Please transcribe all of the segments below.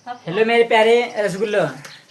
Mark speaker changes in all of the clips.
Speaker 1: Hello मेरे प्यारे रसगुल्लो,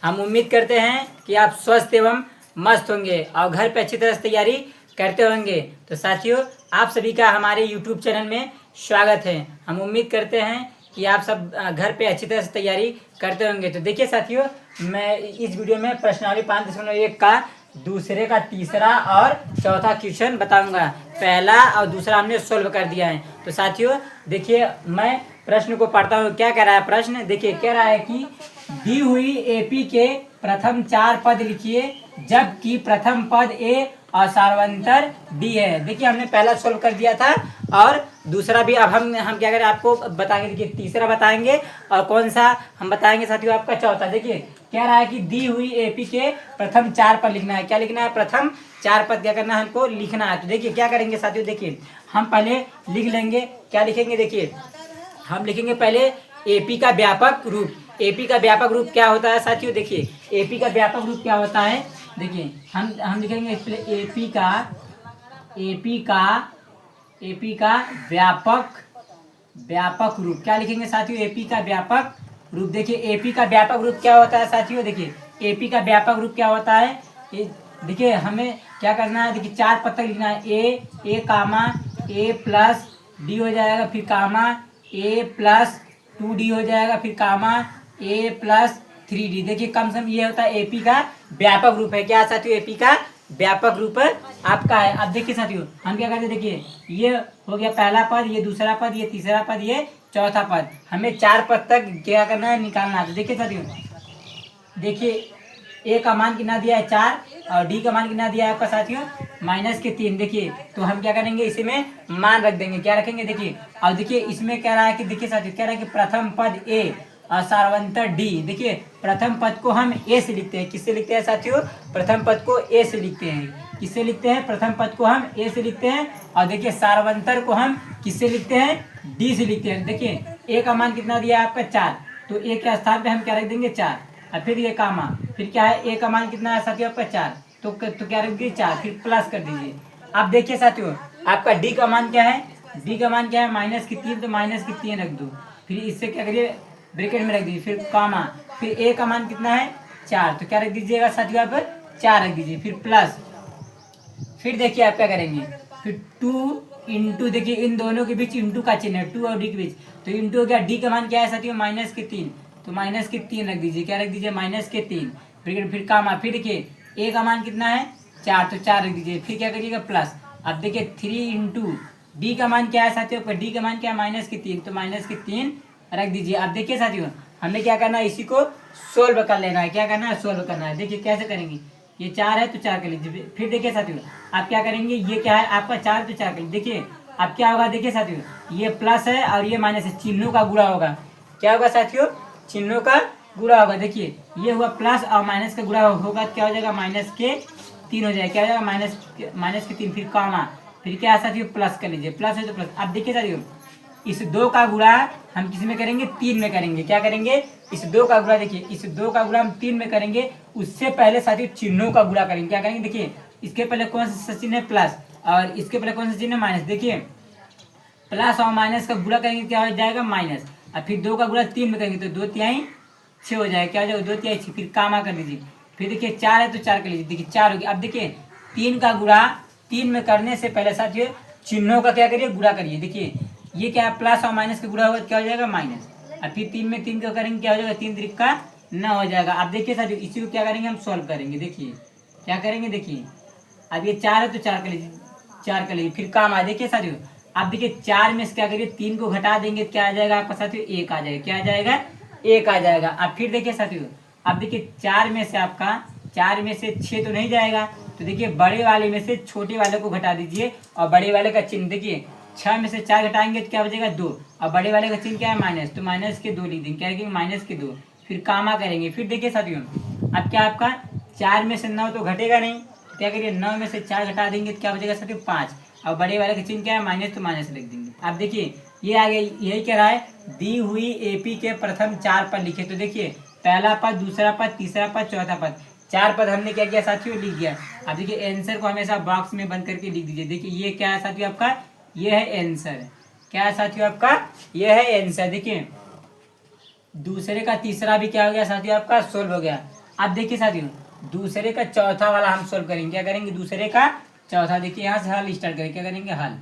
Speaker 1: हम उम्मीद करते हैं कि आप स्वस्थ एवं मस्त होंगे और घर पे अच्छी तरह से तैयारी करते होंगे। तो साथियों, आप सभी का हमारे यूट्यूब चैनल में स्वागत है। हम उम्मीद करते हैं कि आप सब घर पे अच्छी तरह से तैयारी करते होंगे। तो देखिए साथियों, मैं इस वीडियो में प्रश्नावली 5.1 का दूसरे का तीसरा और चौथा क्वेश्चन बताऊंगा। पहला और दूसरा हमने सोल्व कर दिया है। तो साथियों देखिए, मैं प्रश्न को पढ़ता हूँ। क्या कह रहा है प्रश्न? देखिए, कह रहा है कि दी हुई एपी के प्रथम 4 पद लिखिए जबकि प्रथम पद ए और सार्वंतर डी है। देखिए, हमने पहला सोल्व कर दिया था और दूसरा भी अब हम क्या करें आपको बताएंगे। देखिए, तीसरा बताएंगे और कौन सा हम बताएंगे साथियों, आपका चौथा। देखिए, कह रहा है कि दी हुई एपी के प्रथम 4 पद लिखना है। क्या लिखना है? प्रथम 4 पद क्या करना है हमको लिखना है। तो देखिए क्या करेंगे साथियों, देखिए हम पहले लिख लेंगे। क्या लिखेंगे? देखिए हम लिखेंगे पहले एपी का व्यापक रूप। एपी का व्यापक रूप क्या होता है साथियों? देखिए एपी का व्यापक रूप क्या होता है। देखिए हम लिखेंगे एपी का व्यापक रूप। क्या लिखेंगे साथियों? एपी का व्यापक रूप। देखिए एपी का व्यापक रूप क्या होता है साथियों? देखिए एपी का व्यापक रूप क्या होता है। देखिए हमें क्या करना है। देखिए 4 पद तक लिखना है। ए कामा ए प्लस डी हो जाएगा, फिर कामा ए प्लस 2d हो जाएगा, फिर कामा ए प्लस 3d। देखिए कम से कम ये होता है एपी का व्यापक रूप है। क्या साथियों? एपी का व्यापक रूप आपका है। अब देखिए साथियों, हम क्या करते हैं। देखिए ये हो गया पहला पद, ये दूसरा पद, ये तीसरा पद, ये चौथा पद। हमें 4 पद तक क्या करना है, निकालना है। तो देखिए साथियों, देखिए ए का मान कितना दिया है 4 और डी का मान कितना दिया है आपका साथियों -3। देखिए तो हम क्या करेंगे, इसी में मान रख देंगे। क्या रखेंगे? देखिए और देखिए इसमें कह रहा है कि देखिए साथियों, कह रहा है कि प्रथम पद ए और सार्वंतर डी। देखिए प्रथम पद को हम ए से लिखते हैं। किससे लिखते हैं साथियों? प्रथम पद को ए से लिखते हैं। किससे लिखते हैं? प्रथम पद को हम ए से लिखते हैं। और देखिए सार्वंतर को हम किससे लिखते हैं? डी से लिखते हैं। देखिए ए का मान कितना दिया है आपका 4, तो ए के स्थान पे हम क्या रख देंगे 4। और फिर ये कामा, फिर क्या है, ए का मान कितना है साथियों आपका 4, तो क्या रख दीजिए 4, फिर प्लस कर दीजिए। अब देखिए साथियों, आपका डी का मान क्या है? डी का मान क्या है? -3, तो -3 रख दो। फिर इससे क्या करिए, ब्रैकेट में रख दीजिए, फिर कामा, फिर ए का मान कितना है 4, तो क्या रख दीजिएगा साथियों आप 4 रख दीजिए, फिर प्लस। फिर देखिए आप क्या करेंगे, फिर 2 इंटू, देखिए इन दोनों के बीच इंटू का चिन्ह है, 2 और डी के बीच, तो इंटू हो गया। डी का मान क्या है साथियों? -3, तो -3 रख दीजिए। क्या रख दीजिए? -3। फिर कामा, फिर देखिए ए का मान कितना है 4, तो 4 रख दीजिए। फिर क्या करिएगा प्लस। अब देखिए 3 इंटू डी का मान क्या है साथियों? डी का मान क्या है? -3, तो -3 रख दीजिए। अब देखिए साथियों, हमें क्या करना है, इसी को सोल्व कर लेना है। क्या करना है? सोल्व करना है। देखिए कैसे करेंगे, ये 4 है तो 4 कर लीजिए। फिर देखिए साथियों, आप क्या करेंगे, ये क्या है आपका 4, तो 4 कर लीजिए। देखिए अब क्या होगा, देखिए साथियों, ये प्लस है और ये माइनस है, चिन्हों का गुणा होगा। क्या होगा साथियों? चिन्हों का गुणा होगा। देखिए ये हुआ प्लस और माइनस का गुणा होगा, क्या हो जाएगा? -3 हो जाएगा। क्या हो जाएगा? -3। फिर कामा, फिर क्या है साथियों? प्लस कर लीजिए। प्लस है तो प्लस। अब देखिए साथियों, इस 2 का गुणा हम किस में करेंगे? 3 में करेंगे। क्या करेंगे? इस 2 का गुणा, देखिए इस 2 का गुणा हम 3 में करेंगे। उससे पहले साथियों चिन्हों का गुणा करेंगे। क्या करेंगे? देखिए इसके पहले कौन सा चिन्ह है? प्लस, और इसके पहले कौन सा चिन्ह है? माइनस। देखिए प्लस और माइनस का गुणा करेंगे, क्या हो जाएगा? माइनस। और फिर 2 का गुणा 3 में करेंगे, तो 2 तिहाई 6 हो जाएगा। क्या हो जाएगा? 2 तिहाई 6। फिर कामा कर दीजिए। फिर देखिए 4 है तो 4 कर लीजिए। देखिए 4 हो गया। अब देखिए 3 का गुणा 3 में करने से पहले साथियों चिन्हों का क्या करिए? गुणा करिए। देखिए ये क्या है? प्लस और माइनस का गुणा होगा, क्या हो जाएगा? माइनस। और फिर 3 में 3 का करेंगे, क्या हो जाएगा? 3 3 का 9 हो जाएगा। अब देखिए साथियों, इसी को क्या करेंगे, हम सॉल्व करेंगे। देखिए क्या करेंगे, देखिए अब ये 4 है तो 4 कर लीजिए, 4 कर लीजिए। फिर काम आ, देखिए साथियों, अब देखिए 4 में से क्या करिए, 3 को घटा देंगे, क्या आ जाएगा आपका साथियों? 1 आ जाएगा। क्या आ जाएगा? 1 आ जाएगा। अब फिर देखिए साथियों, अब देखिए 4 में से आपका 4 में से 6 तो नहीं जाएगा, तो देखिए बड़े वाले में से छोटे वाले को घटा दीजिए और बड़े वाले का चिन्ह, देखिए 6 में से 4 घटाएंगे तो क्या बचेगा? 2, और बड़े वाले का चिन्ह क्या है? माइनस, तो माइनस के 2 लिख देंगे। क्या लिखेंगे? -2। फिर कामा करेंगे। फिर देखिए साथियों, अब क्या आपका 4 में से 9 तो घटेगा नहीं, क्या करिए 9 में से 4 घटा देंगे तो क्या बचेगा साथियों? 5, और बड़े वाले का चिन्ह क्या है? माइनस, तो माइनस लिख देंगे। अब देखिए ये आ गया, यही कह रहा है दी हुई एपी के प्रथम 4 पद लिखे। तो देखिए पहला पद, दूसरा पद, तीसरा पद, चौथा पद, 4 पद हमने क्या किया साथियों? लिख दिया। अब देखिए आंसर को हमेशा बॉक्स में बंद करके लिख दीजिए। देखिए ये क्या है साथियों आपका? ये है आंसर। क्या है साथियों आपका? ये है आंसर। देखिए दूसरे का तीसरा भी क्या हो गया साथियों, आपका सोल्व हो गया। अब देखिए साथियों, दूसरे का चौथा वाला हम सोल्व करेंगे। क्या करेंगे, दूसरे का चौथा, देखिए यहाँ से हल स्टार्ट करेंगे। क्या करेंगे, हल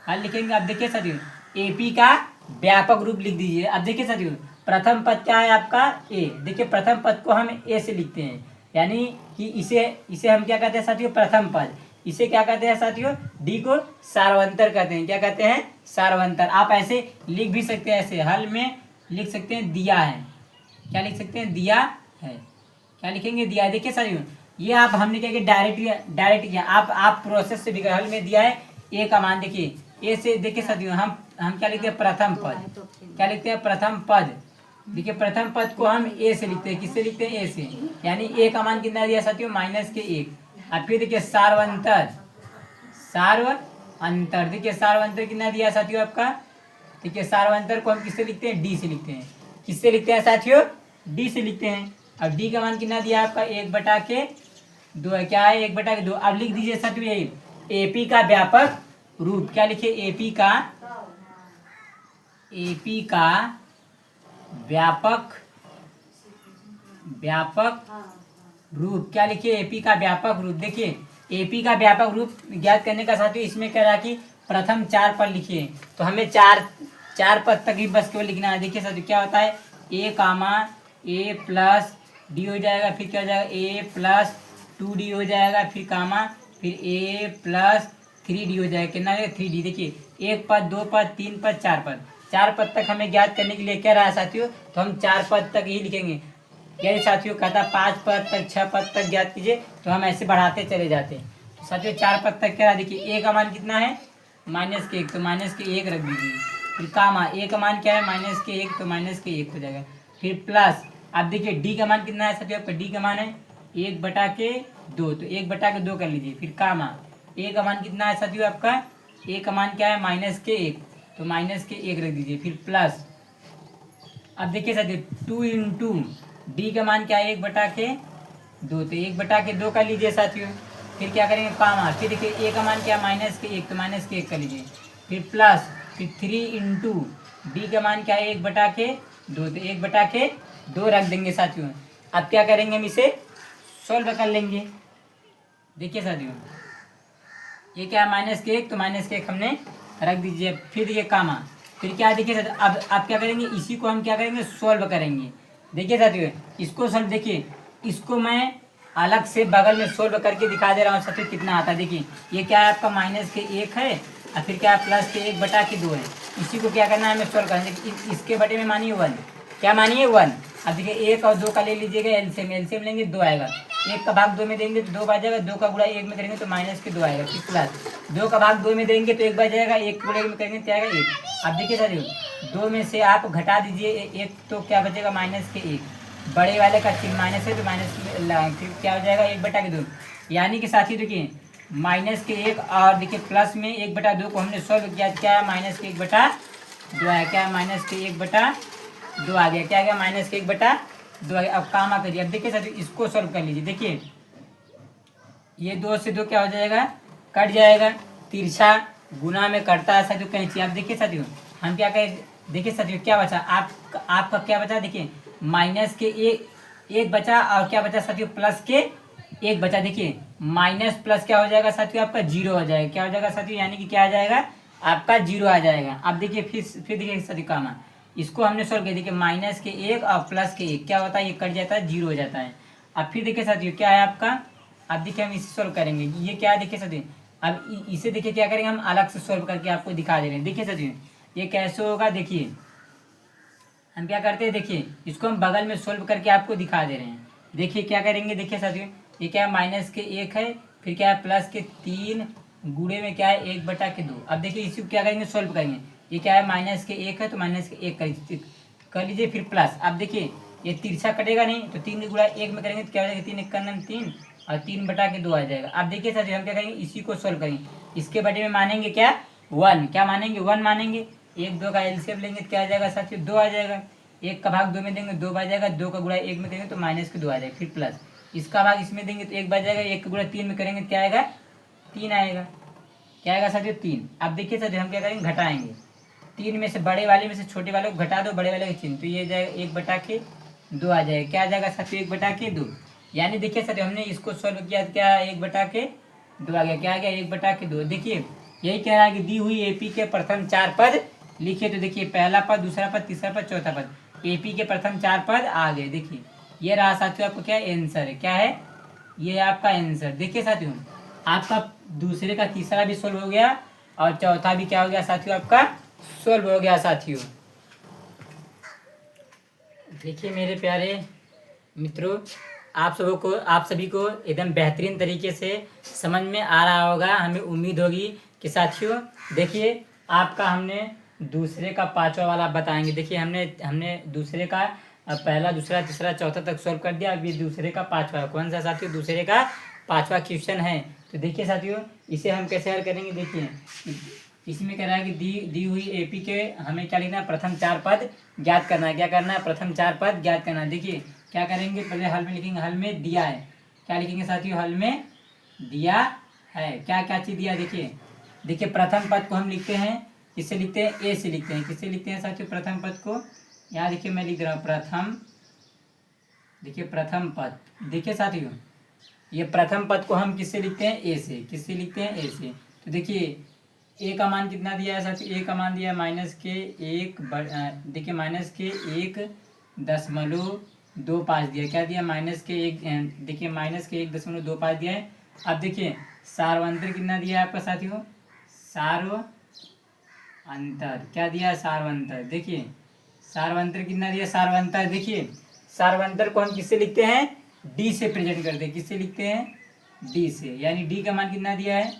Speaker 1: हल लिखेंगे। अब देखिए साथियों, एपी का व्यापक रूप लिख दीजिए। अब देखिए साथियों, प्रथम पद क्या है आपका, ए। देखिए प्रथम पद को हम ए से लिखते हैं, यानी कि इसे इसे हम क्या कहते हैं साथियों, प्रथम पद। इसे क्या कहते हैं साथियों, डी को सार्वंतर कहते हैं। क्या कहते हैं, सार्वंतर। आप ऐसे लिख भी सकते हैं, ऐसे हल में लिख सकते हैं दिया है। क्या लिख सकते हैं, दिया है। क्या लिखेंगे, दिया है। देखिए साथियों, ये आप हमने क्या किया, डायरेक्ट किया। आप प्रोसेस से भी हल में दिया है ए का मान। देखिए ए से, देखिए साथियों, हम क्या लिखते हैं, प्रथम पद। क्या लिखते हैं, प्रथम पद। देखिए प्रथम पद को हम ए से लिखते हैं। किससे लिखते हैं, ए से। यानी ए का मान कितना दिया साथियों, -1। अब फिर देखिए सार्वंतर, सार्वंतर। देखिए सार्वंतर कितना दिया साथियों आपका। देखिए सार्वंतर को हम किससे लिखते हैं, डी से लिखते हैं। किससे लिखते हैं साथियों, डी से लिखते हैं। अब डी का मान कितना दिया आपका, 1/2 है। क्या है, 1/2। अब लिख दीजिए साथियों, एपी का व्यापक रूप। क्या लिखे, एपी का व्यापक रूप। क्या लिखिए, एपी का व्यापक रूप। देखिए एपी का व्यापक रूप ज्ञात करने का साथियों, इसमें कह रहा कि प्रथम 4 पद लिखिए। तो हमें चार पद तक ही बस केवल लिखना है। देखिए साथियों, क्या होता है, ए कामा ए प्लस डी हो जाएगा। फिर क्या हो जाएगा, ए प्लस 2d हो जाएगा। फिर कामा, फिर ए प्लस 3d हो जाएगा। कितना है, 3d। देखिए 1 पद, 2 पद, 3 पद, 4 पद। 4 पद तक हमें ज्ञात करने के लिए कह रहा है साथियों, तो हम 4 पद तक ही लिखेंगे। यदि साथियों कहता 5 पद तक, 6 पद तक ज्ञात कीजिए, तो हम ऐसे बढ़ाते चले जाते हैं। तो साथियों 4 पद तक कह रहा है। देखिए ए का मान कितना है, -1, तो -1 रख दीजिए। फिर कामा, ए का मान क्या है, -1, तो -1 हो जाएगा। फिर प्लस, अब देखिए डी का मान कितना है साथियों, आपका डी का मान है 1/2, तो 1/2 कर लीजिए। फिर कामा, ए का मान कितना है साथियों आपका, ए का मान क्या है, -1, तो -1 रख दीजिए। फिर प्लस, अब देखिए साथियों 2 इंटू डी का मान क्या है, 1/2, तो 1/2 कर लीजिए साथियों। फिर क्या करेंगे, कामा, फिर देखिए ए का मान क्या है, -1, तो -1 कर लीजिए। फिर प्लस, फिर 3 इंटू डी का मान क्या है, 1/2, तो 1/2 रख देंगे साथियों। अब क्या करेंगे, हम इसे सोल्व कर लेंगे। देखिए साथियों, ये क्या है, -1, तो -1 हमने रख दीजिए। फिर देखिए कामा, फिर क्या, देखिए साथियों, अब क्या करेंगे, इसी को हम क्या करेंगे, सोल्व करेंगे। देखिए साथियों, इसको सोल्व, देखिए इसको मैं अलग से बगल में सोल्व करके दिखा दे रहा हूँ साथियों, कितना आता है। देखिए ये क्या है आपका, -1 है, और फिर क्या है, +1/2 है। इसी को क्या करना है, हमें सोल्व करना है। इसके बटे में मानिए 1। क्या मानिए, 1। अब देखिए 1 और 2 का ले लीजिएगा एलसीएम लेंगे, 2 आएगा। 1 का भाग 2 में देंगे तो 2 बच जाएगा। 2 का गुणा 1 में करेंगे तो -2 आएगा। फिर प्लस 2 का भाग 2 में देंगे तो 1 बच जाएगा। 1 गुणा 1 में करेंगे तो आएगा 1। अब देखिए साथियों, 2 में से आप घटा दीजिए 1, तो क्या बचेगा, -1। बड़े वाले का चिन्ह माइनस है, तो फिर क्या हो जाएगा, 1/2। यानी कि साथियों देखिए -1 और देखिए प्लस में 1/2 को हमने सोल्व किया। क्या है, -1/2 आया। क्या है, -1/2 आ गया। क्या आ गया, -1/2 आ गया। अब काम करिए। अब देखिए साथियों, इसको सोल्व कर लीजिए। देखिए ये 2 से 2 क्या हो जाएगा, कट जाएगा। तिरछा गुना में कटता है साथियों, कैंची। अब देखिए साथियों, हम क्या करें, देखिए साथियों क्या बचा, आपका क्या बचा, देखिए -1 बचा, और क्या बचा साथियों, +1 बचा। देखिए माइनस प्लस क्या हो जाएगा साथियों, आपका 0 हो जाएगा। क्या हो जाएगा साथियों, यानी कि क्या आ जाएगा, आपका 0 आ जाएगा। अब देखिए फिर देखिए साथियों काम, इसको हमने सोल्व किया। देखिए -1 और +1 क्या होता है, ये कट जाता है, 0 हो जाता है। अब फिर देखिए साथियों क्या है आपका, अब देखिए हम इसे सोल्व करेंगे। ये क्या है, देखिए साथियों, अब इसे देखिए क्या करेंगे, हम अलग से सोल्व करके आपको दिखा दे रहे हैं। देखिए साथियों ये कैसे होगा, देखिए हम क्या करते हैं, देखिए इसको हम बगल में सोल्व करके आपको दिखा दे रहे हैं। देखिए क्या करेंगे, देखिए साथियों ये क्या है, -1 है, फिर क्या है, +3 गुणे में क्या है, 1/2। अब देखिए इसी को क्या करेंगे, सोल्व करेंगे। ये क्या है, -1 है, तो -1 कर लीजिए। फिर प्लस, अब देखिए ये तिरछा कटेगा नहीं, तो 3 गुणा 1 में करेंगे तो क्या हो जाएगा, 3 × 3 और 3/2 आ जाएगा। अब देखिए साथियों हम क्या करेंगे, इसी को सोल्व करेंगे। इसके बटे में मानेंगे क्या, 1। क्या मानेंगे, 1 मानेंगे। 1 2 का एलसीएम लेंगे तो क्या आ जाएगा साथियों, 2 आ जाएगा। 1 का भाग 2 में देंगे 2 बच जाएगा। 2 का गुणा 1 में करेंगे तो -2 आ जाएगा। फिर प्लस इसका भाग इसमें देंगे तो 1 बच जाएगा। 1 का गुणा 3 में करेंगे तो क्या आएगा, 3 आएगा। क्या आएगा साथियों, 3। अब देखिए साथियों हम क्या करेंगे, घटाएंगे। 3 में से बड़े वाले में से छोटे वाले को घटा दो बड़े वाले का चिन्ह, तो ये जाएगा 1/2 आ जाएगा। क्या आ जाएगा साथियों 1/2। यानी देखिए साथियों हमने इसको सॉल्व किया, क्या 1/2 आ गया। क्या आ गया 1/2। देखिए यही कह रहा है कि दी हुई एपी के प्रथम 4 पद लिखिए। तो देखिए पहला पद, दूसरा पद, तीसरा पद, चौथा पद, एपी के प्रथम 4 पद आ गए। देखिए ये रहा साथियों आपको क्या आंसर है, क्या है ये आपका आंसर। देखिए साथियों आपका दूसरे का तीसरा भी सोल्व हो गया और चौथा भी क्या हो गया साथियों आपका सोल्व हो गया साथियों। देखिए मेरे प्यारे मित्रों, आप सभी को एकदम बेहतरीन तरीके से समझ में आ रहा होगा, हमें उम्मीद होगी कि साथियों देखिए आपका हमने दूसरे का 5वां वाला बताएंगे। देखिए हमने दूसरे का पहला, दूसरा, तीसरा, चौथा तक सॉल्व कर दिया। अब ये दूसरे का 5वां, कौन सा साथियों दूसरे का 5वां क्वेश्चन है। तो देखिए साथियों इसे हम कैसे हल करेंगे। देखिए इसमें कह रहा है कि दी हुई एपी के हमें क्या लिखना है, प्रथम 4 पद ज्ञात करना है। क्या करना है, प्रथम 4 पद ज्ञात करना है। देखिए क्या करेंगे, पहले हल में लिखेंगे, हल में दिया है। क्या लिखेंगे साथियों, हल में दिया है। क्या क्या चीज दिया, देखिए प्रथम पद को हम लिखते हैं, किससे लिखते हैं, ए से लिखते हैं। किससे लिखते हैं साथियों प्रथम पद को, यहाँ देखिए मैं लिख रहा हूँ प्रथम, देखिए प्रथम पद। देखिए साथियों ये प्रथम पद को हम किससे लिखते हैं, ए से। किससे लिखते हैं, ए से। तो देखिए ए का मान कितना दिया है साथियों, ए का मान दिया है देखिए -1.25 दिया। क्या दिया, देखिए -1.25 दिया है। अब देखिए सार्वंतर कितना दिया है आपका साथियों, सार्वंतर क्या दिया है, सार्वंतर। देखिए सार्वंतर कितना दिया, सार्वंतर देखिए सार्वंतर को हम किससे लिखते हैं, डी से प्रेजेंट करते हैं। किससे लिखते हैं, डी से। यानी डी का मान कितना दिया है,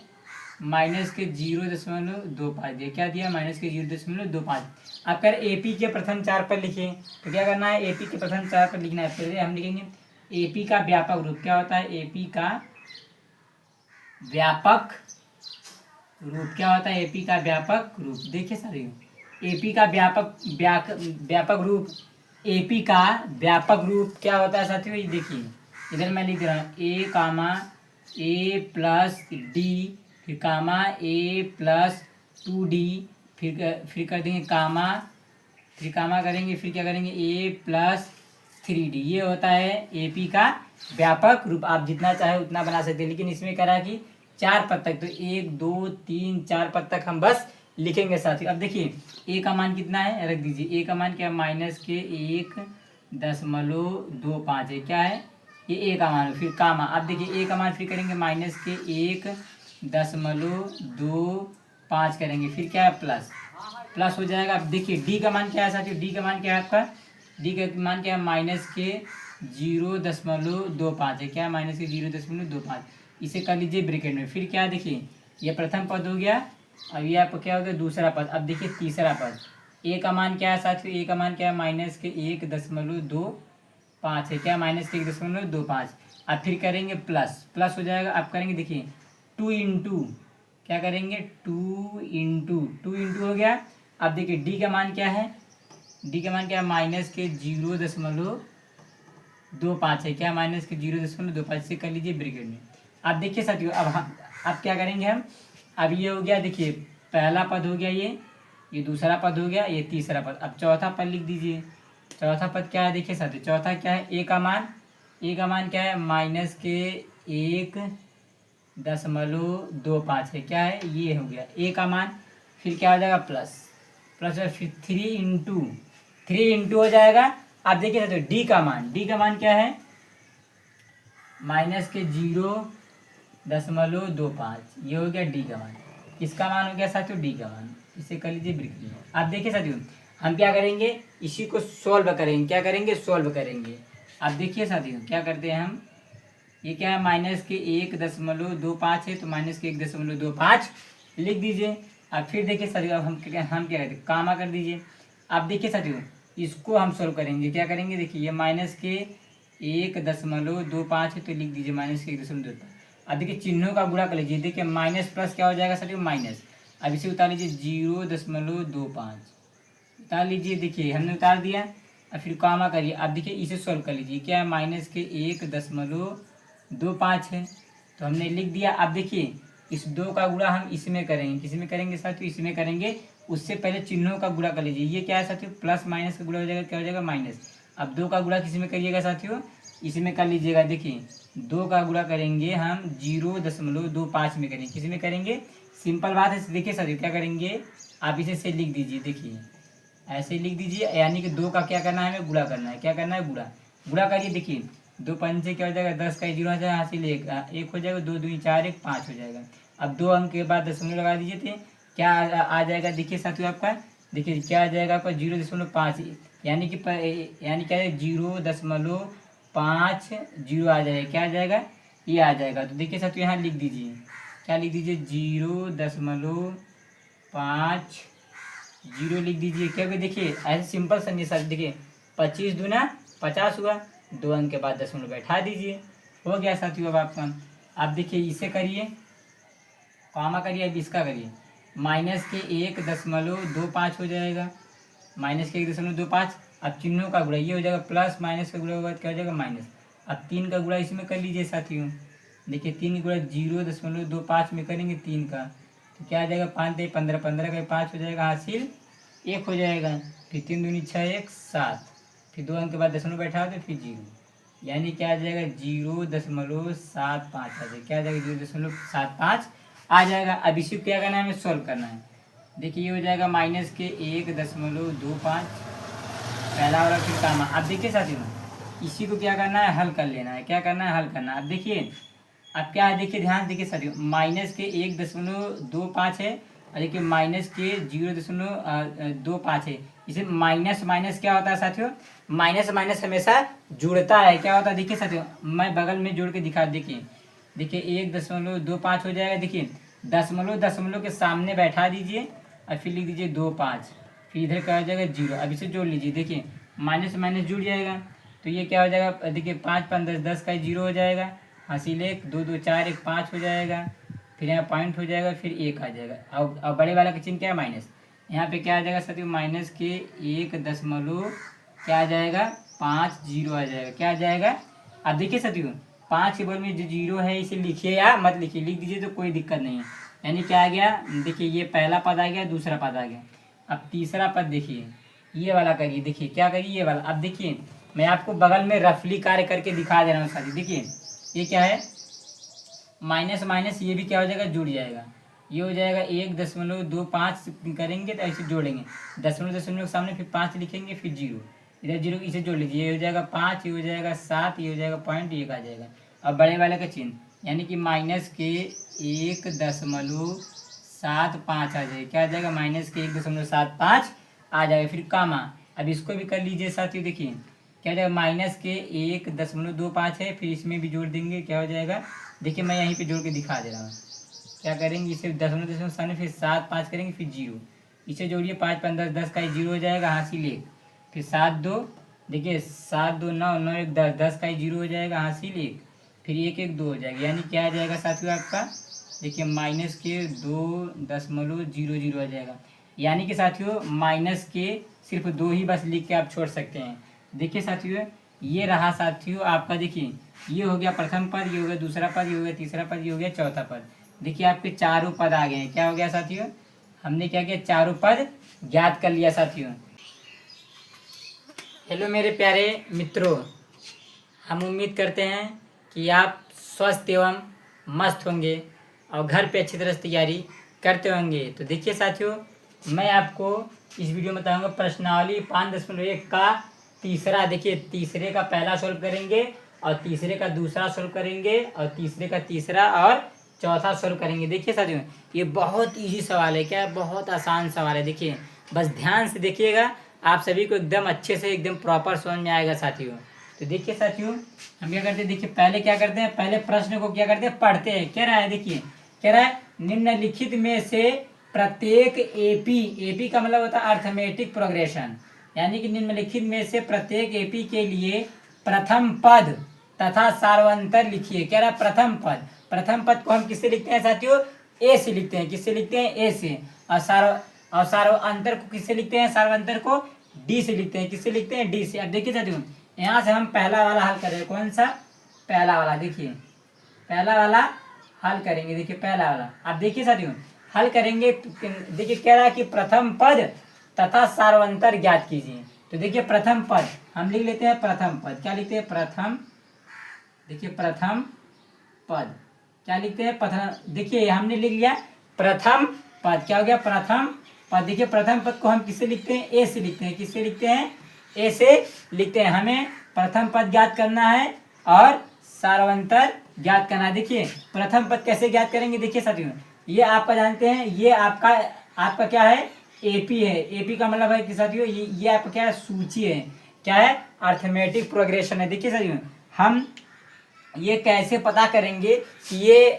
Speaker 1: -0.25 दिया। क्या दिया, -0.25। अब कर एपी के प्रथम 4 पर लिखे, तो क्या करना है, एपी के प्रथम 4 पर लिखना है। पहले हम लिखेंगे एपी का व्यापक रूप। क्या होता है, एपी का व्यापक रूप। क्या होता है, एपी का व्यापक रूप। देखिए साथियों एपी का व्यापक रूप, एपी का व्यापक रूप क्या होता है साथियों, ये देखिए इधर मैं लिख रहा हूँ a+d, फिर कामा a+2d, फिर कर देंगे कामा, फिर कामा करेंगे, फिर क्या करेंगे a+3d। ये होता है एपी का व्यापक रूप। आप जितना चाहे उतना बना सकते हैं, लेकिन इसमें करा कि 4 पद तक, तो 1 2 3 4 पद तक हम बस लिखेंगे साथियों। अब देखिए ए का मान कितना है, रख दीजिए। ए का मान क्या है, -1.25 है। क्या है, ये ए का मान। फिर कामा, अब देखिए ए का मान फिर करेंगे -1.25 करेंगे, फिर क्या है प्लस हो जाएगा। अब देखिए डी का मान क्या है साथियों, डी का मान क्या है आपका, डी का मान क्या है, -0.25 है। क्या है, -0.25। इसे कर लीजिए ब्रैकेट में। फिर क्या देखिए ये प्रथम पद हो गया, अब ये आपको क्या हो गया दूसरा पद। अब देखिए तीसरा पद, ए का मान क्या है साथियों, ए का मान क्या है, -1.25 है। क्या -1.25। अब फिर करेंगे प्लस हो जाएगा। अब करेंगे देखिए 2 इंटू, क्या करेंगे 2 इंटू हो गया। अब देखिए डी का मान क्या है, डी का मान क्या है, -0.25 है। क्या -0.25 से कर लीजिए ब्रैकेट में। अब देखिए साथियों अब क्या करेंगे हम, अब ये हो गया देखिए पहला पद हो गया, ये दूसरा पद हो गया, ये तीसरा पद। अब चौथा पद लिख दीजिए। चौथा पद क्या है, देखिए साथियों चौथा क्या है, ए का मान क्या है, -1.25 है। क्या है, ये हो गया ए का मान। फिर क्या हो जाएगा प्लस फिर 3 इंटू हो जाएगा। अब देखिए साथियों डी का मान क्या है, -0.25। ये हो गया डी का मान। इसका मान हो गया साथियों डी का मान। इसे कर लीजिए ब्रैकेट में। अब देखिए साथियों हम क्या करेंगे, इसी को सॉल्व करेंगे। क्या करेंगे, सॉल्व करेंगे। अब देखिए साथियों क्या करते हैं हम, ये क्या है, -1.25 है, तो -1.25 लिख दीजिए। अब फिर देखिए साथियों अब हम क्या करते हैं, कामा कर दीजिए। अब देखिए साथियों इसको हम सॉल्व करेंगे। क्या करेंगे, देखिए ये -1.25 है, तो लिख दीजिए -1.25। अब देखिए चिन्हों का गुणा कर लीजिए। देखिए माइनस प्लस क्या हो जाएगा साथियों, माइनस। अब इसे उतार लीजिए 0.25 उतार लीजिए। देखिए हमने उतार दिया। अब फिर कामा करिए। अब देखिए इसे सॉल्व कर लीजिए। क्या है, -1.25 है, तो हमने लिख दिया। अब देखिए इस 2 का गुणा हम इसमें करेंगे, किसमें करेंगे साथियों, इसमें करेंगे उससे पहले चिन्हों का गुणा कर लीजिए। ये क्या है साथियों, प्लस माइनस का गुणा हो जाएगा, क्या हो जाएगा माइनस। अब 2 का गुणा किसी में करिएगा साथियों, इसी में कर लीजिएगा। देखिए 2 का गुणा करेंगे हम 0.25 में करेंगे, किसी में करेंगे, सिंपल बात है। देखिए साथियों क्या करेंगे, आप इसे से लिख दीजिए। देखिए ऐसे ही लिख दीजिए, यानी कि 2 का क्या करना है, हमें गुणा करना है। क्या करना है, गुणा। गुणा करिए, देखिए 2 पंचे क्या हो जाएगा 10 का 0 आ जाएगा, हासिल एक हो जाएगा, 2 दूनी 4 1 5 हो जाएगा। अब 2 अंक के बाद दशमलव लगा दीजिए, थे क्या आ जाएगा। देखिए साथियों आपका, देखिए क्या आ जाएगा आपका 0.5, यानी कि यानी क्या है 0.50 आ जाएगा। क्या आ जाएगा, ये आ जाएगा। तो देखिए साथियों यहाँ लिख दीजिए, क्या लिख दीजिए 0.50 लिख दीजिए। क्या देखिए ऐसे सिंपल समझिए सर। देखिए 25 दूना 50 हुआ, 2 अंक के बाद दशमलव बैठा दीजिए, हो गया साथियों। अब आपका, आप देखिए इसे करिए, कॉमा करिए, अब इसका करिए, माइनस के 1.25 हो जाएगा, माइनस के 1.25। अब चिन्हों का गुणा ये हो जाएगा, प्लस माइनस का गुणा होगा क्या हो जाएगा माइनस। अब 3 का गुणा इसमें कर लीजिए साथियों। देखिए 3 का गुणा 0.25 में करेंगे 3 का, तो क्या आ जाएगा 5 दे 15, 15 का 5 हो जाएगा, हासिल 1 हो जाएगा। फिर 3 दूनी 6 1 7, फिर 2 अंक के बाद दशमलव बैठा दो, फिर 0, यानी क्या आ जाएगा 0.75 आ जाएगा। क्या आ जाएगा 0.75 आ जाएगा। अब इसी को क्या करना है, हमें सॉल्व करना है। देखिए ये हो जाएगा माइनस के 1.25 पहला वाला, फिर काम। अब देखिए साथियों इसी को क्या करना है, हल कर लेना है। क्या करना है, हल करना है। अब देखिए अब क्या है, देखिए ध्यान से देखिए साथियों, माइनस के 1.25 है, और देखिए माइनस के 0.25 है। इसे माइनस माइनस क्या होता है साथियों, माइनस माइनस हमेशा जुड़ता है। क्या होता है देखिए साथियों, मैं बगल में जोड़ के दिखा, देखिए देखिए 1.25 हो जाएगा। देखिए दशमलव दशमलव के सामने बैठा दीजिए, और फिर लिख दीजिए 2.5, फिर इधर क्या हो जाएगा 0। अब इसे जोड़ लीजिए, देखिए माइनस माइनस जुड़ जाएगा, तो ये क्या हो जाएगा, देखिए 5 5 10 10 का 0 हो जाएगा, हासिल 1 2 2 4 1 5 हो जाएगा, फिर यहाँ पॉइंट हो जाएगा, फिर 1 आ जाएगा। अब बड़े वाला का चिन्ह क्या है, माइनस। यहाँ पे क्या आ जाएगा साथियों, माइनस के 1 क्या आ जाएगा 50 आ जाएगा। क्या आ जाएगा, अब देखिए साथियों 5 के बगल में जो 0 है इसे लिखिए या मत लिखिए, लिख दीजिए तो कोई दिक्कत नहीं है। यानी क्या आ गया, देखिए ये पहला पद आ गया, दूसरा पद आ गया। अब तीसरा पद देखिए, ये वाला करिए। देखिए क्या करिए, ये वाला। अब देखिए मैं आपको बगल में रफली कार्य करके दिखा दे रहा हूँ साथी। देखिए ये क्या है, माइनस माइनस ये भी क्या हो जाएगा, जुड़ जाएगा। ये हो जाएगा 1.25 करेंगे तो ऐसे जोड़ेंगे, दशमलव दशमलव के सामने फिर 5 लिखेंगे, फिर 0, इधर 0 इसे जोड़ लीजिए, ये हो जाएगा 5, ये हो जाएगा 7, ये हो जाएगा पॉइंट 1 आ जाएगा। अब बड़े वाले का चिन्ह, यानी कि माइनस के 1.75 आ जाएगा। क्या आ जाएगा, माइनस के 1.75 आ जाएगा, फिर कामा। अब इसको भी कर लीजिए साथियों। देखिए क्या जाएगा, माइनस के 1.25 है, फिर इसमें भी जोड़ देंगे, क्या हो जाएगा। देखिए मैं यहीं पे जोड़ के दिखा दे रहा हूँ। क्या करेंगे, इसे दशमलव दशमलव सामने, फिर 7 5 करेंगे, फिर 0, इसे जोड़िए 5 5 10 10 का 0 हो जाएगा, हासिल 1, फिर 7 2, देखिए 7 2 9 9 1 10 10 का 0 हो जाएगा, हासिल 1, फिर 1 1 2 हो जाएगा। यानी क्या आ जाएगा साथियों आपका, देखिए माइनस के 2.00 आ जाएगा। यानी कि साथियों माइनस के सिर्फ 2 ही बस लिख के आप छोड़ सकते हैं। देखिए साथियों ये रहा साथियों आपका। देखिए ये हो गया प्रथम पद, ये हो गया दूसरा पद, ये हो गया तीसरा पद, ये हो गया चौथा पद। देखिए आपके चारों पद आ गए हैं। क्या हो गया साथियों, हमने क्या किया, चारों पद ज्ञात कर लिया साथियों। हेलो मेरे प्यारे मित्रों, हम उम्मीद करते हैं कि आप स्वस्थ एवं मस्त होंगे और घर पे अच्छी तरह से तैयारी करते होंगे। तो देखिए साथियों मैं आपको इस वीडियो में बताऊंगा प्रश्नावली 5.1 का तीसरा। देखिए तीसरे का पहला सॉल्व करेंगे, और तीसरे का दूसरा सॉल्व करेंगे, और तीसरे का तीसरा और चौथा सॉल्व करेंगे। देखिए साथियों ये बहुत इजी सवाल है, क्या बहुत आसान सवाल है। देखिए बस ध्यान से देखिएगा, आप सभी को एकदम अच्छे से एकदम प्रॉपर समझ में आएगा साथियों। तो देखिए साथियों हम क्या करते हैं, देखिए पहले क्या करते हैं, पहले प्रश्न को क्या करते हैं, पढ़ते हैं। क्या रहा है, देखिए क्या रहा है, निम्नलिखित में से प्रत्येक एपी, एपी का मतलब होता है अर्थमेटिक प्रोग्रेशन, यानी कि निम्नलिखित में से प्रत्येक एपी के लिए प्रथम पद तथा सार्वंतर लिखिए। क्या रहा, प्रथम पद। प्रथम पद को हम किससे लिखते हैं साथियों, ए से लिखते हैं। किससे लिखते हैं, ए से। और सार्वंतर को किससे लिखते हैं, सार्वंतर को डी से लिखते हैं। किससे लिखते हैं, डी से। अब देखिए साथियों यहाँ से हम पहला वाला हल कर रहे हैं। कौन सा, पहला वाला। देखिए पहला वाला हल करेंगे। देखिए पहला वाला, अब देखिए साथियों हल करेंगे। देखिए कह रहा है कि प्रथम पद तथा सार्वंतर ज्ञात कीजिए। तो देखिए प्रथम पद हम लिख लेते हैं, प्रथम पद क्या लिखते हैं, प्रथम, देखिए प्रथम पद क्या लिखते हैं, प्रथम, देखिए हमने लिख लिया प्रथम पद, क्या हो गया प्रथम पद। देखिए प्रथम पद को हम किससे लिखते हैं, ए से लिखते हैं, किससे लिखते हैं, ए से लिखते हैं। हमें प्रथम पद ज्ञात करना है और सार्वंतर ज्ञात करना है। देखिए प्रथम पद कैसे ज्ञात करेंगे, देखिए साथियों ये आपका जानते हैं, ये आपका आपका क्या है, एपी है। एपी का मतलब है कि साथियों ये आपका क्या है, सूची है, क्या है, अर्थमेटिक प्रोग्रेशन है। देखिए साथियों हम ये कैसे पता करेंगे कि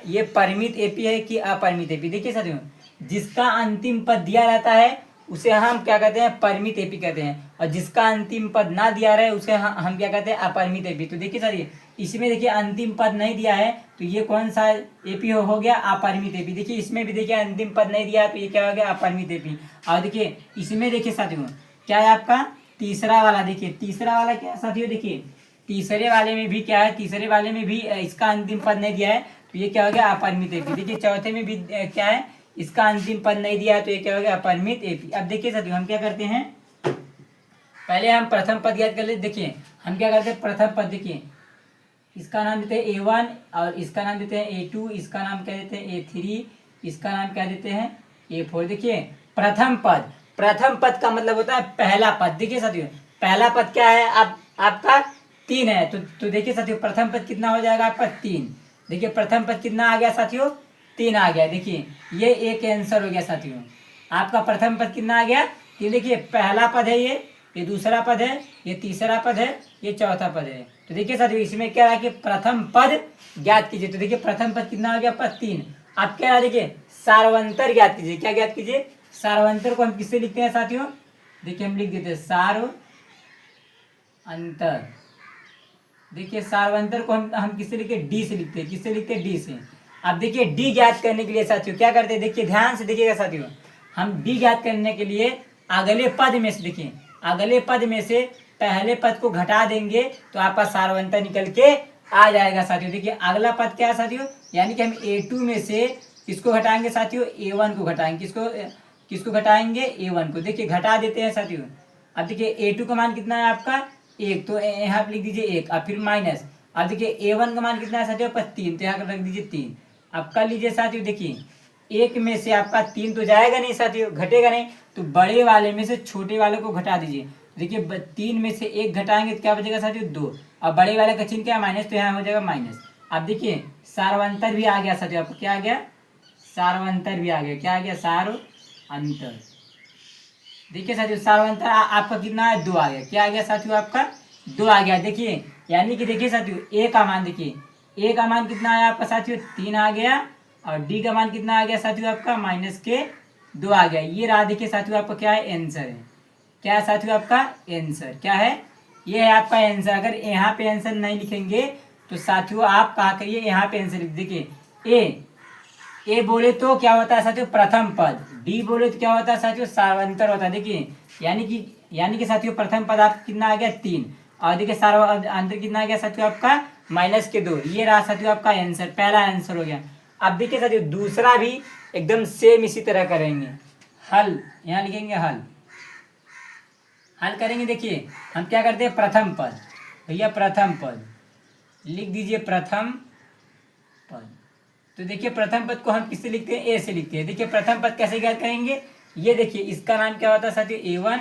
Speaker 1: ये परिमित एपी है कि अपरिमित एपी। देखिए साथियों जिसका अंतिम पद दिया रहता है उसे हम क्या कहते हैं, परिमित एपी कहते हैं, और जिसका अंतिम पद ना दिया रहे उसे हम क्या कहते हैं, अपरिमित एपी। तो देखिए साथियों इसमें देखिए अंतिम पद नहीं दिया है तो ये कौन सा एपी हो गया, अपरिमित एपी। देखिए इसमें भी देखिए अंतिम पद नहीं दिया है तो ये क्या हो गया, अपरिमित एपी। और देखिए इसमें देखिए साथियों क्या है आपका तीसरा वाला, देखिए तीसरा वाला क्या है साथियों, देखिए तीसरे वाले में भी क्या है, तीसरे वाले में भी इसका अंतिम पद नहीं दिया है तो ये क्या हो गया, अपरिमित एपी। देखिए चौथे में भी क्या है, इसका अंतिम पद नहीं दिया है तो ये क्या हो गया, अपरिमित एपी। अब देखिए साथियों हम क्या करते हैं, पहले हम प्रथम पद याद कर ले। देखिए हम क्या करते हैं, प्रथम पद देखिए इसका नाम देते हैं A1 और इसका नाम देते हैं A2, इसका नाम क्या देते हैं A3, इसका नाम क्या देते हैं A4। देखिए प्रथम पद, प्रथम पद का मतलब होता है पहला पद। देखिए साथियों पहला पद क्या है, अब आपका 3 है तो देखिए साथियों प्रथम पद कितना हो जाएगा आपका 3। देखिए प्रथम पद कितना आ गया साथियों, 3 आ गया। देखिए ये एक आंसर हो गया साथियों, आपका प्रथम पद कितना आ गया, ये देखिए पहला पद है, ये दूसरा पद है, ये तीसरा पद है, ये चौथा पद है। तो देखिए साथियों इसमें क्या है कि प्रथम पद ज्ञात कीजिए। तो देखिए प्रथम पद कितना हो गया, पद 3। अब क्या है, देखिए सार्वंतर ज्ञात कीजिए। क्या ज्ञात कीजिए, सार्वंतर को हम किससे लिखते हैं साथियों, देखिए हम लिख देते हैं सार्व अंतर। देखिए सार्वंतर को हम किससे लिखते हैं, डी से लिखते हैं, किससे लिखते हैं, डी से। अब देखिए डी ज्ञात करने के लिए साथियों क्या करते हैं, देखिए ध्यान से देखिएगा साथियों, हम डी ज्ञात करने के लिए अगले पद में से, देखिए अगले पद में से पहले पद को घटा देंगे तो आपका सार्वंतर निकल के आ जाएगा साथियों। देखिए अगला पद क्या है साथियों, यानी कि हम A2 में से किसको घटाएंगे साथियों, A1 को घटाएंगे, किसको घटाएंगे, A1 को। देखिए घटा देते हैं साथियों। अब देखिए A2 का मान कितना है आपका 1, तो यहाँ पे लिख दीजिए 1, अब फिर माइनस। अब देखिए A1 का मान कितना है साथियों, आपका 3, तो यहाँ रख दीजिए 3। अब कर लीजिए साथियों, देखिए 1 में से आपका 3 तो जाएगा नहीं साथियों, घटेगा नहीं, तो बड़े वाले में से छोटे वाले को घटा दीजिए। देखिए 3 में से 1 घटाएंगे तो क्या बचेगा साथियों, 2। अब बड़े वाले का चिन्ह क्या है, माइनस, तो यहाँ हो जाएगा माइनस। अब देखिए सार्वंतर भी आ गया साथियों, आपको क्या आ गया, सार्वंतर भी आ गया, क्या आ गया, सार्व अंतर। देखिए साथियों सार्वंतर आपका कितना है, 2 आ गया। क्या आ गया साथियों, आपका 2 आ गया। देखिए यानी कि देखिए साथियों ए का मान, देखिए ए का मान कितना आया आपका साथियों, 3 आ गया, और डी का मान कितना आ गया साथियों आपका -2 आ गया। ये रहा देखिए साथियों आपका क्या है, आंसर है। क्या है साथियों आपका आंसर, क्या है, ये है आपका आंसर। अगर यहाँ पे आंसर नहीं लिखेंगे तो साथियों आप कहा करिए यहाँ पे आंसर लिख। देखिए ए बोले तो क्या होता है साथियों, प्रथम पद। डी बोले तो क्या होता है साथियों, सार्वंतर होता है। देखिए यानी कि साथियों प्रथम पद आपका कितना आ गया, 3, और देखिए सार्वंतर कितना आ गया साथियों आपका -2। ये रहा साथियों आपका आंसर, पहला आंसर हो गया। अब देखिए साथियों दूसरा भी एकदम सेम इसी तरह करेंगे। हल यहाँ लिखेंगे, हल करेंगे। देखिए हम क्या करते हैं, प्रथम पद, भैया प्रथम पद लिख दीजिए, प्रथम पद। तो देखिए प्रथम पद को हम किससे लिखते हैं, ए से लिखते हैं। देखिए प्रथम पद कैसे ज्ञात करेंगे, ये देखिए इसका नाम क्या होता है साथियों, A1,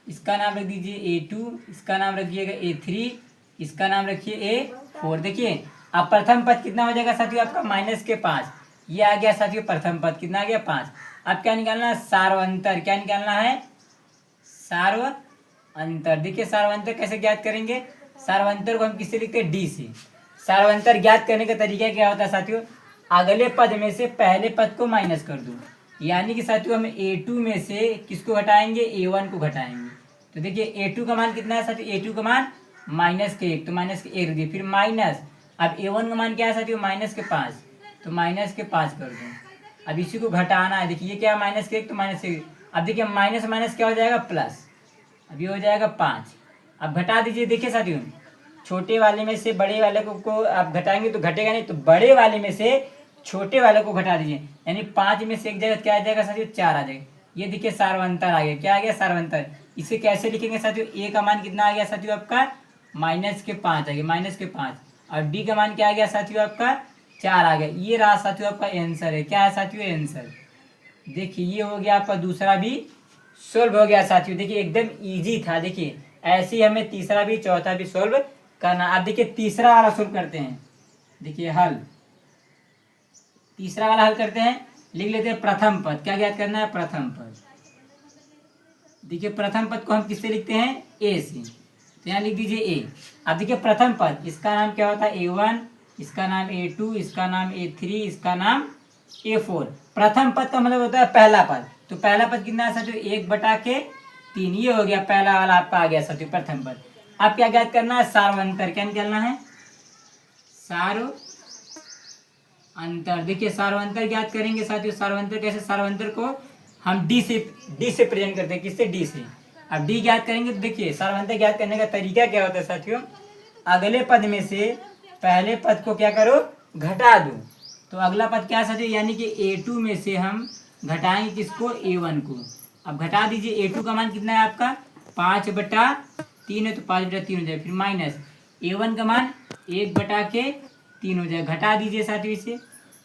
Speaker 1: इसका नाम रख दीजिए A2, इसका नाम रखिएगा A3, इसका नाम रखिए A4। देखिए अब प्रथम पद कितना हो जाएगा साथियों आपका -5। ये आ गया साथियों प्रथम पद, कितना आ गया, 5। अब क्या निकालना है, सार्वंतर। क्या निकालना है, सार्वंतर। देखिए सार्वंतर कैसे ज्ञात करेंगे, सार्वंतर को हम किससे लिखते हैं, डी से। सार्वंतर ज्ञात करने का तरीका क्या होता है साथियों, अगले पद में से पहले पद को माइनस कर दो। यानी कि साथियों हम A2 में से किसको घटाएंगे, A1 को घटाएंगे। तो देखिए A2 का मान कितना है साथियों, A2 का मान -1, तो -1 रख दिए, फिर माइनस। अब A1 का मान क्या है साथियों, -5, तो -5 कर दो। अब इसी को घटाना है, देखिए ये क्या है, -1 तो -1। अब देखिए माइनस माइनस क्या हो जाएगा, प्लस। अब ये हो जाएगा 5। अब घटा दीजिए। देखिए साथियों छोटे वाले में से बड़े वाले को आप घटाएंगे तो घटेगा नहीं, तो बड़े वाले में से छोटे वाले को घटा दीजिए, यानी 5 में से एक जगह क्या आ जाएगा साथियों, 4 आ जाएगा। ये देखिए सार्वंतर आ गया, क्या आ गया सार्वंतर। इसे कैसे लिखेंगे साथियों, ए का मान कितना आ गया साथियों आपका -5 आ गया, -5। और डी का मान क्या आ गया साथियों आपका 4 आ गया। ये रहा साथियों आपका आंसर है, क्या है साथियों आंसर। देखिए ये हो गया आपका, दूसरा भी सोल्व हो गया साथियों। देखिए एकदम इजी था। देखिए ऐसे ही हमें तीसरा भी चौथा भी सोल्व करना। अब देखिए तीसरा वाला सोल्व करते हैं। देखिए हल, तीसरा वाला हल करते हैं। लिख लेते हैं प्रथम पद, क्या ज्ञात करना है, प्रथम पद। देखिए प्रथम पद को हम किससे लिखते हैं, ए से, तो यहाँ लिख दीजिए ए। अब देखिए प्रथम पद, इसका नाम क्या होता है A1, इसका नाम A2, इसका नाम A3, इसका नाम A4। प्रथम पद का मतलब होता है पहला पद। तो पहला पद कितना है साथियों, 1/3। ये हो गया पहला वाला आपका आ गया साथियों प्रथम पद। अब क्या ज्ञात करना है, सार्वंतर। क्या निकालना है, सार्वंतर। देखिए सार्वंतर ज्ञात करेंगे साथियों। सार्वंतर कैसे, सार्वंतर को हम डी से प्रेजेंट करते हैं, किससे, डी से। अब डी ज्ञात करेंगे तो देखिए सार्वंतर ज्ञात करने का तरीका क्या होता है साथियों, अगले पद में से पहले पद को क्या करो, घटा दो। तो अगला पद क्या है साथियों, यानी कि A2 में से हम घटाएंगे किसको, A1 को। अब घटा दीजिए, A2 का मान कितना है आपका 5/3 है, तो 5/3 हो जाए, फिर माइनस A1 का मान 1/3 हो जाए। घटा दीजिए साथियों इसे।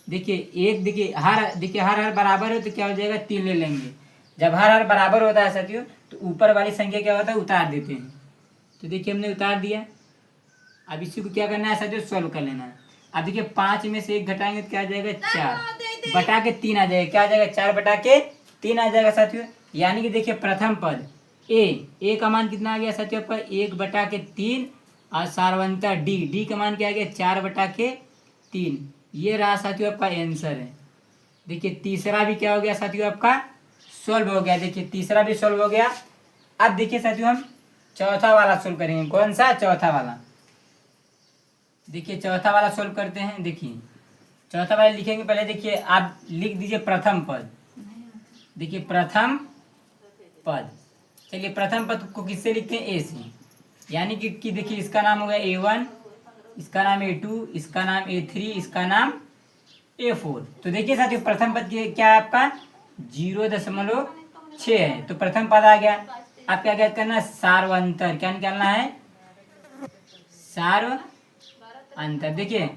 Speaker 1: देखिए एक, देखिए हर बराबर हो तो क्या हो जाएगा, 3 ले लेंगे। जब हर बराबर होता है साथियों तो ऊपर वाली संख्या क्या होता है, उतार देते हैं। तो देखिए हमने उतार दिया। अब इसी को क्या करना है साथियों, सोल्व कर लेना है। अब देखिए 5 में से 1 घटाएंगे तो क्या आ जाएगा, 4/3 आ जाएगा। क्या आ जाएगा, 4/3 आ जाएगा साथियों। यानी कि देखिए प्रथम पद ए का मान कितना आ गया साथियों आपका 1/3, और सार्वंतर डी का मान क्या आ गया 4/3। ये रहा साथियों आपका आंसर है। देखिए तीसरा भी क्या हो गया साथियों आपका, सोल्व हो गया। देखिए तीसरा भी सोल्व हो गया। अब देखिए साथियों हम चौथा वाला सोल्व करेंगे। कौन सा, चौथा वाला। देखिए चौथा वाला सोल्व करते हैं। देखिए चौथा वाला लिखेंगे पहले। देखिए आप लिख दीजिए प्रथम पद। देखिए प्रथम पद, चलिए प्रथम पद को किससे लिखते हैं, ए से। यानी कि देखिए इसका नाम हो गया A1, इसका नाम A2, इसका नाम A3, इसका नाम A4। तो देखिए साथियों प्रथम पद क्या है आपका 0.6 है, तो प्रथम पद आ गया। अब क्या ज्ञात करना है, सार्वंतर। क्या निकालना है, सार्वंतर। देखिए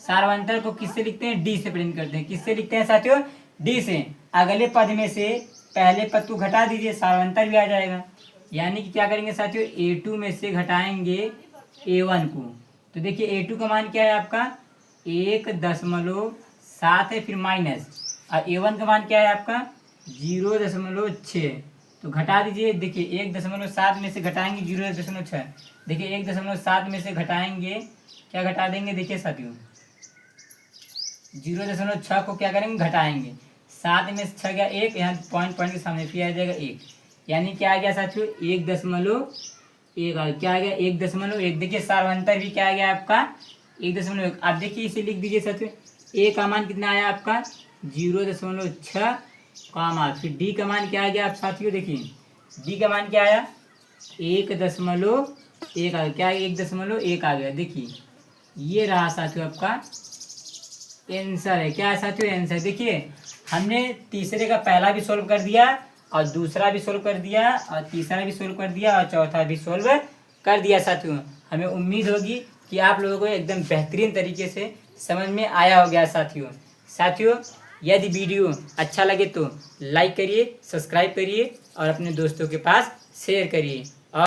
Speaker 1: सार्वंतर को किससे लिखते हैं, डी से प्रिंट करते हैं। किससे लिखते हैं साथियों, डी से। अगले पद में से पहले पद को घटा दीजिए, सार्वंतर भी आ जाएगा। यानी कि क्या करेंगे साथियों, A2 में से घटाएंगे A1 को। तो देखिए A2 का मान क्या है आपका 1.7 है, फिर माइनस, और A1 का मान क्या है आपका 0.6। तो घटा दीजिए। देखिए 1.7 में से घटाएंगे 0.6। देखिए 1.7 में से घटाएंगे, क्या घटा देंगे, देखिए साथियों 0.6 को क्या करेंगे, घटाएंगे। 7 में से 6 गया 1, यहाँ पॉइंट के सामने फिर आ जाएगा 1। यानी क्या आ गया साथियों 1.1 क्या आ गया 1.1। देखिए सार्वंतर भी क्या आ गया आपका 1.1। अब देखिए इसे लिख दीजिए साथियों, ए का मान कितना आया आपका 0.6 कामा, फिर डी का मान क्या आ गया आप साथियों, देखिए डी का मान क्या आया 1.1 आ गया। क्या 1.1 आ गया। देखिए ये रहा साथियों आपका आंसर है। क्या है साथियों, आंसर। देखिए हमने तीसरे का पहला भी सोल्व कर दिया, और दूसरा भी सोल्व कर दिया, और तीसरा भी सोल्व कर दिया, और चौथा भी सोल्व कर दिया साथियों। हमें उम्मीद होगी कि आप लोगों को एकदम बेहतरीन तरीके से समझ में आया हो गया साथियों। यदि वीडियो अच्छा लगे तो लाइक करिए, सब्सक्राइब करिए, और अपने दोस्तों के पास शेयर करिए।